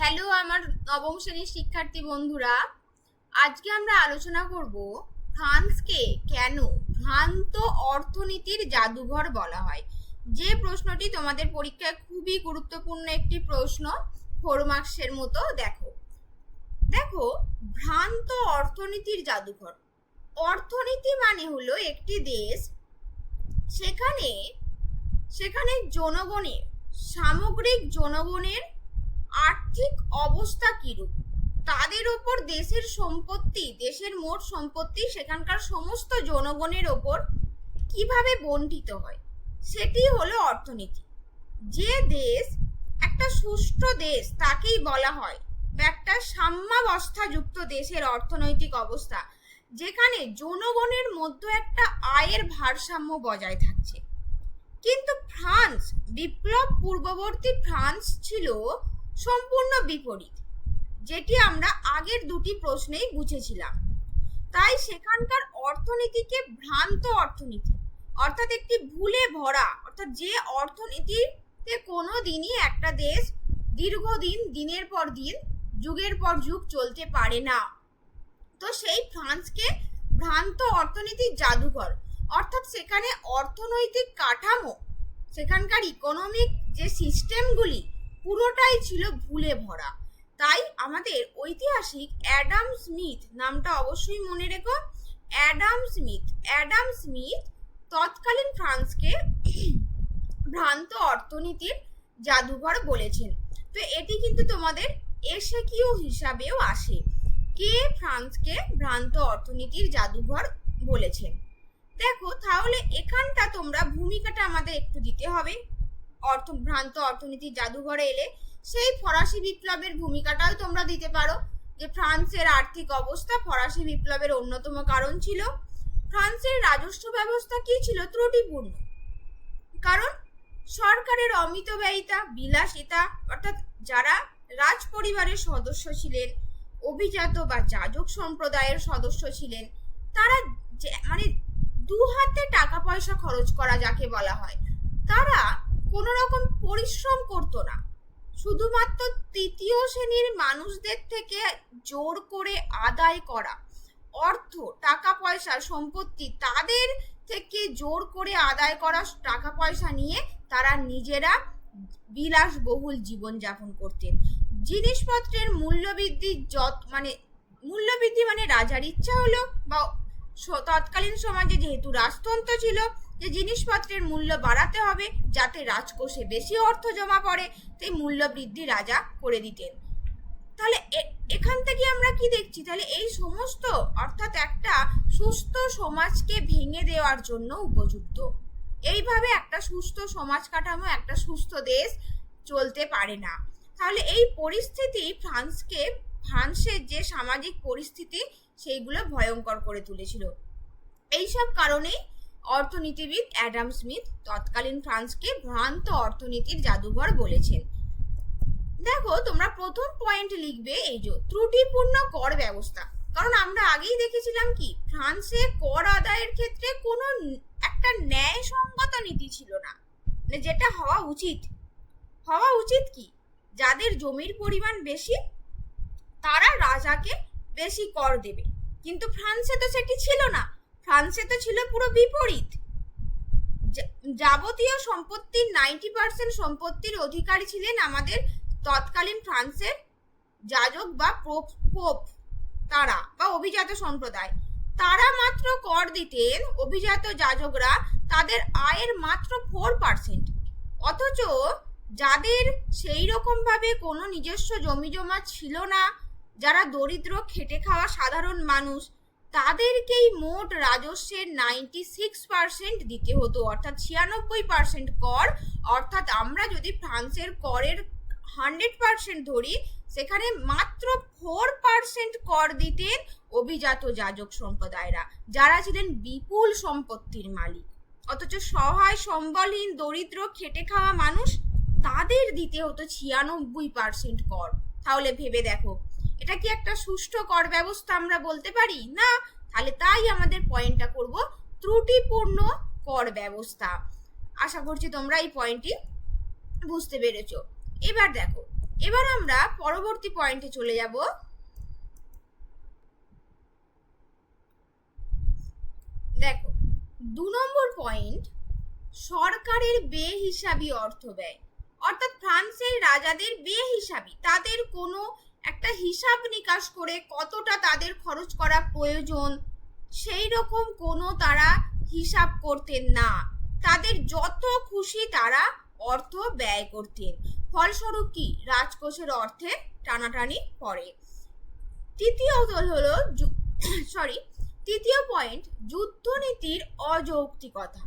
Hello আমার নবম শ্রেণীর শিক্ষার্থী বন্ধুরা, আজকে আমরা আলোচনা করব ফ্রান্সকে কেন ভ্রান্ত অর্থনীতির জাদুঘর বলা হয়। যে প্রশ্নটি তোমাদের পরীক্ষায় খুবই গুরুত্বপূর্ণ একটি প্রশ্ন, 4 মার্কসের মতো। দেখো দেখো ভ্রান্ত অর্থনীতির জাদুঘর। অর্থনীতি মানে হলো একটি দেশ, সেখানে সেখানে জনগণের সামগ্রিক জনগণের আর্থিক অবস্থা কিরূপ, তাদের ওপর দেশের সম্পত্তি, দেশের মোট সম্পত্তি সেখানকার সমস্ত জনগণের ওপর কিভাবে বণ্টিত হয়, সেটি হলো অর্থনীতি। যে দেশ একটা সুষ্ঠু দেশ তাকেই বলা হয়, একটা সাম্যাবস্থাযুক্ত দেশের অর্থনৈতিক অবস্থা, যেখানে জনগণের মধ্যে একটা আয়ের ভারসাম্য বজায় থাকছে। কিন্তু ফ্রান্স, বিপ্লব পূর্ববর্তী ফ্রান্স ছিল সম্পূর্ণ বিপরীত, যেটি আমরা আগের দুটি প্রশ্নেই বুঝেছিলাম। তাই সেখানকার অর্থনীতিকে ভ্রান্ত অর্থনীতি, অর্থাৎ একটি ভুলে ভরা, অর্থাৎ যে অর্থনীতিতে কোনো দিনই একটা দেশ দীর্ঘদিন, দিনের পর দিন, যুগের পর যুগ চলতে পারে না, তো সেই ফ্রান্সকে ভ্রান্ত অর্থনীতির জাদুঘর, অর্থাৎ সেখানে অর্থনৈতিক কাঠামো, সেখানকার ইকোনমিক যে সিস্টেমগুলি পুরোটাই ছিল ভুলে ভরা। তাই আমাদের ঐতিহাসিক অ্যাডাম স্মিথ, নামটা অবশ্যই মনে রেখো, অ্যাডাম স্মিথ তৎকালীন ফ্রান্সকে ভ্রান্ত অর্থনীতির জাদুঘর বলেছেন। তো এটি কিন্তু তোমাদের এসএকিউ হিসাবেও আসে, কে ফ্রান্সকে ভ্রান্ত অর্থনীতির জাদুঘর বলেছেন। দেখো তাহলে এখানটা তোমরা ভূমিকাটা আমাদের একটু দিতে হবে। ভ্রান্ত অর্থনীতির জাদুঘরে এলে সেই ফরাসি বিপ্লবের ভূমিকাটাও তোমরা দিতে পারো, যে ফ্রান্সের আর্থিক অবস্থা ফরাসি বিপ্লবের অন্যতম কারণ ছিল। ফ্রান্সের রাজস্ব ব্যবস্থা কি ছিল? ত্রুটিপূর্ণ, কারণ সরকারের অমিতব্যয়িতা, বিলাসিতা, অর্থাৎ যারা রাজ পরিবারের সদস্য ছিলেন, অভিজাত বা যাজক সম্প্রদায়ের সদস্য ছিলেন, তারা মানে দু হাতে টাকা পয়সা খরচ করা যাকে বলা হয়, তারা কোনো রকম পরিশ্রম করতো না। শুধুমাত্র তৃতীয় শ্রেণীর মানুষদের থেকে জোর করে আদায় করা অর্থ, টাকা পয়সা, সম্পত্তি, তাদের থেকে জোর করে আদায় করা টাকা পয়সা নিয়ে তারা নিজেরা বিলাসবহুল জীবনযাপন করতেন। জিনিসপত্রের মূল্যবৃদ্ধি মানে রাজার ইচ্ছা হলো, বা তৎকালীন সমাজে যেহেতু রাজতন্ত্র ছিল, যে জিনিসপত্রের মূল্য বাড়াতে হবে যাতে রাজকোষে বেশি অর্থ জমা পড়ে, তাই মূল্য বৃদ্ধি রাজা করে দিতেন। তাহলে এখান থেকে আমরা কি দেখছি? তাহলে এই সমস্ত, অর্থাৎ একটা সুস্থ সমাজকে ভেঙে দেওয়ার জন্য উপযুক্ত। এইভাবে একটা সুস্থ সমাজ কাঠামো, একটা সুস্থ দেশ চলতে পারে না। তাহলে এই পরিস্থিতি ফ্রান্সের যে সামাজিক পরিস্থিতি, সেইগুলো ভয়ঙ্কর করে তুলেছিল। এইসব কারণেই অর্থনীতিবিদ অ্যাডাম স্মিথ তৎকালীন ফ্রান্সকে ভ্রান্ত অর্থনীতির জাদুঘর বলেছেন। দেখো তোমরা প্রথম পয়েন্ট লিখবে এই যে ত্রুটিপূর্ণ কর ব্যবস্থা। কারণ আমরা আগেই দেখেছিলাম কি, ফ্রান্সে কর আদায়ের ক্ষেত্রে কোনো একটা ন্যায়সঙ্গত নীতি ছিল না, যেটা হওয়া উচিত কি, যাদের জমির পরিমাণ বেশি তারা রাজাকে বেশি কর দেবে। কিন্তু ফ্রান্সে তো সেটি ছিল না, ফ্রান্সে তো ছিল পুরো বিপরীত। যাবতীয় সম্পত্তির 90% সম্পত্তির অধিকারী ছিলেন আমাদের তৎকালীন ফ্রান্সের যাজক বা পোপ, তারা বা অভিজাত সম্প্রদায়, তারা মাত্র কর দিতেন, অভিজাত যাজকরা তাদের আয়ের মাত্র 4%। অথচ যাদের সেই রকম ভাবে কোনো নিজস্ব জমি জমা ছিল না, যারা দরিদ্র খেটে খাওয়া সাধারণ মানুষ, তাদেরকেই মোট রাজস্বের 96% দিতে হতো, অর্থাৎ 96% কর। অর্থাৎ আমরা যদি ফ্রান্সের করের 100% ধরি, সেখানে মাত্র 4% কর দিতেন অভিজাত যাজক সম্প্রদায়রা, যারা ছিলেন বিপুল সম্পত্তির মালিক। অথচ সহায় সম্বলহীন দরিদ্র খেটে খাওয়া মানুষ, তাদের দিতে হতো 96% কর। তাহলে ভেবে দেখো, এটা কি একটা সুষ্ঠু কর ব্যবস্থা আমরা বলতে পারি? না। তাহলে তাই আমাদের পয়েন্টটা করব ত্রুটিপূর্ণ কর ব্যবস্থা। আশা করছি তোমরা এই পয়েন্টটি বুঝতে পেরেছো। এবার দেখো এবার আমরা পরবর্তী পয়েন্টে চলে যাব। দেখো 2 নম্বর পয়েন্ট, সরকারের বেহিসাবি অর্থ ব্যয়। অর্থাৎ ফ্রান্সের রাজাদের বেহিসাবি, তাদের কোনো একটা হিসাব নিকাশ করে কতটা তাদের খরচ করা প্রয়োজন সেই রকম কোনো তারা হিসাব করতেন না, তাদের যত খুশি তারা অর্থ ব্যয় করতেন। ফলস্বরূপ কি, রাজকোষের অর্থে টানাটানি পড়ে। তৃতীয় পয়েন্ট, যুদ্ধনীতির অযৌক্তিকতা।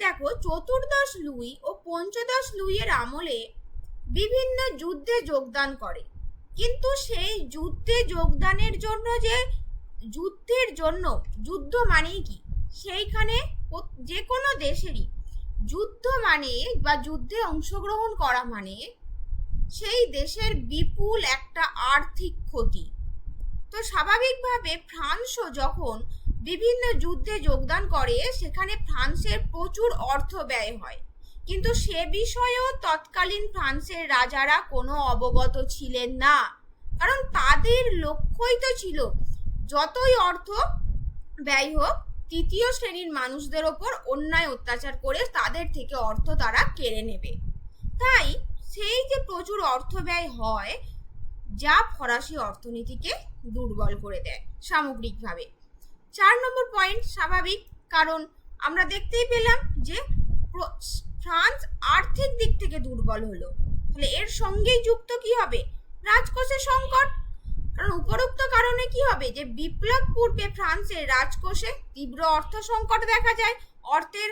দেখো চতুর্দশ লুই ও পঞ্চদশ লুইয়ের আমলে বিভিন্ন যুদ্ধে যোগদান করে, কিন্তু সেই যুদ্ধে যোগদানের জন্য যুদ্ধ মানেই কি, সেইখানে যে কোনো দেশেরই যুদ্ধ মানে বা যুদ্ধে অংশগ্রহণ করা মানে সেই দেশের বিপুল একটা আর্থিক ক্ষতি। তো স্বাভাবিকভাবে ফ্রান্সও যখন বিভিন্ন যুদ্ধে যোগদান করে সেখানে ফ্রান্সের প্রচুর অর্থ ব্যয় হয়, কিন্তু সে বিষয়েও তৎকালীন ফ্রান্সের রাজারা কোনো অবগত ছিলেন না, কারণ তাদের লক্ষ্যই তো ছিল যতই অর্থ ব্যয় হোক তৃতীয় শ্রেণীর মানুষদের ওপর অন্যায় অত্যাচার করে তাদের থেকে অর্থ তারা কেড়ে নেবে। তাই সেই যে প্রচুর অর্থ ব্যয় হয় যা ফরাসি অর্থনীতিকে দুর্বল করে দেয় সামগ্রিকভাবে। 4 নম্বর পয়েন্ট, স্বাভাবিক, কারণ আমরা দেখতেই পেলাম যে ফ্রান্স আর্থিক দিক থেকে দুর্বল হলো, তাহলে এর সঙ্গেই যুক্ত কি হবে, রাজকোষের সংকট। কারণ উপরোক্ত কারণে কি হবে, যে বিপ্লব পূর্বে ফ্রান্সের রাজকোষে তীব্র অর্থ সংকট দেখা যায়, অর্থের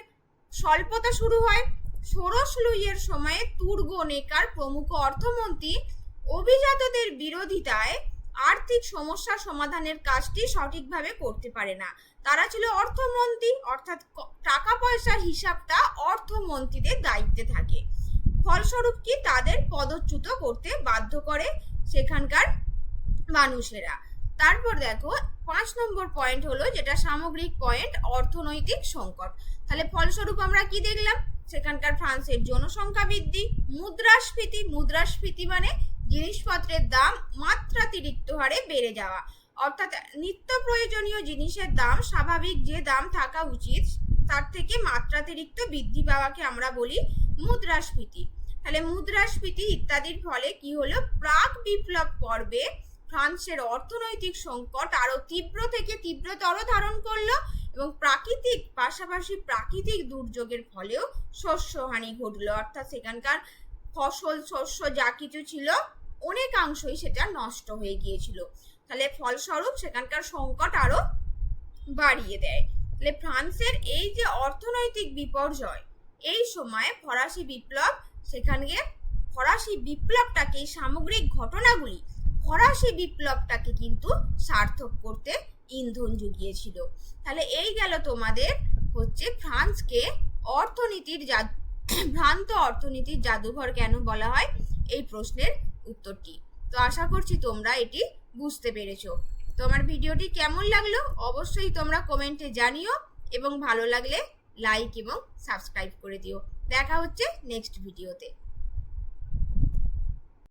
স্বল্পতা শুরু হয়। ষোড়শ লুইয়ের সময়ে তুর্গো নেকার প্রমুখ অর্থমন্ত্রী অভিজাতদের বিরোধিতায় আর্থিক সমস্যা সমাধানের কাজটি সঠিকভাবে করতে পারে না। তারা ছিল অর্থমন্ত্রী, অর্থাৎ টাকা পয়সার হিসাবটা অর্থমন্ত্রীদের দায়িত্বে থাকে। ফলস্বরূপ কি, তাদের পদচ্যুত করতে বাধ্য করে সেখানকার মানুষেরা। তারপর দেখো 5 নম্বর পয়েন্ট হলো যেটা সামগ্রিক পয়েন্ট, অর্থনৈতিক সংকট। তাহলে ফলস্বরূপ আমরা কি দেখলাম, সেখানকার ফ্রান্সের জনসংখ্যা বৃদ্ধি, মুদ্রাস্ফীতি মানে জিনিসপত্রের দাম মাত্রাতিরিক্ত হারে বেড়ে যাওয়া, অর্থাৎ নিত্য প্রয়োজনীয় জিনিসের দাম স্বাভাবিক যে দাম থাকা উচিত তার থেকে মাত্রাতিরিক্ত বৃদ্ধি পাওয়াকে আমরা বলি মুদ্রাস্ফীতি। তাহলে মুদ্রাস্ফীতি ইত্যাদির ফলে কি হলো, প্রাক বিপ্লব পর্বে ফ্রান্সের অর্থনৈতিক সংকট আরো তীব্র থেকে তীব্রতর ধারণ করলো এবং পাশাপাশি প্রাকৃতিক দুর্যোগের ফলেও শস্যহানি ঘটলো, অর্থাৎ সেখানকার ফসল শস্য যা কিছু ছিল অনেকাংশই সেটা নষ্ট হয়ে গিয়েছিল। তাহলে ফলস্বরূপ সেখানকার সংকট আরো বাড়িয়ে দেয়। তাহলে ফ্রান্সের এই যে অর্থনৈতিক বিপর্যয়, এই সময় ফরাসি বিপ্লবটাকে, সামগ্রিক ঘটনাগুলি ফরাসি বিপ্লবটাকে কিন্তু সার্থক করতে ইন্ধন জুগিয়েছিল। তাহলে এই গেল তোমাদের হচ্ছে ফ্রান্সকে ভ্রান্ত অর্থনীতির জাদুঘর কেন বলা হয় এই প্রশ্নের উত্তরটি। তো আশা করছি তোমরা এটি বুঝতে পেরেছো। তোমার ভিডিওটি কেমন লাগলো অবশ্যই তোমরা কমেন্টে জানিও এবং ভালো লাগলে লাইক এবং সাবস্ক্রাইব করে দিও। দেখা হচ্ছে নেক্সট ভিডিওতে।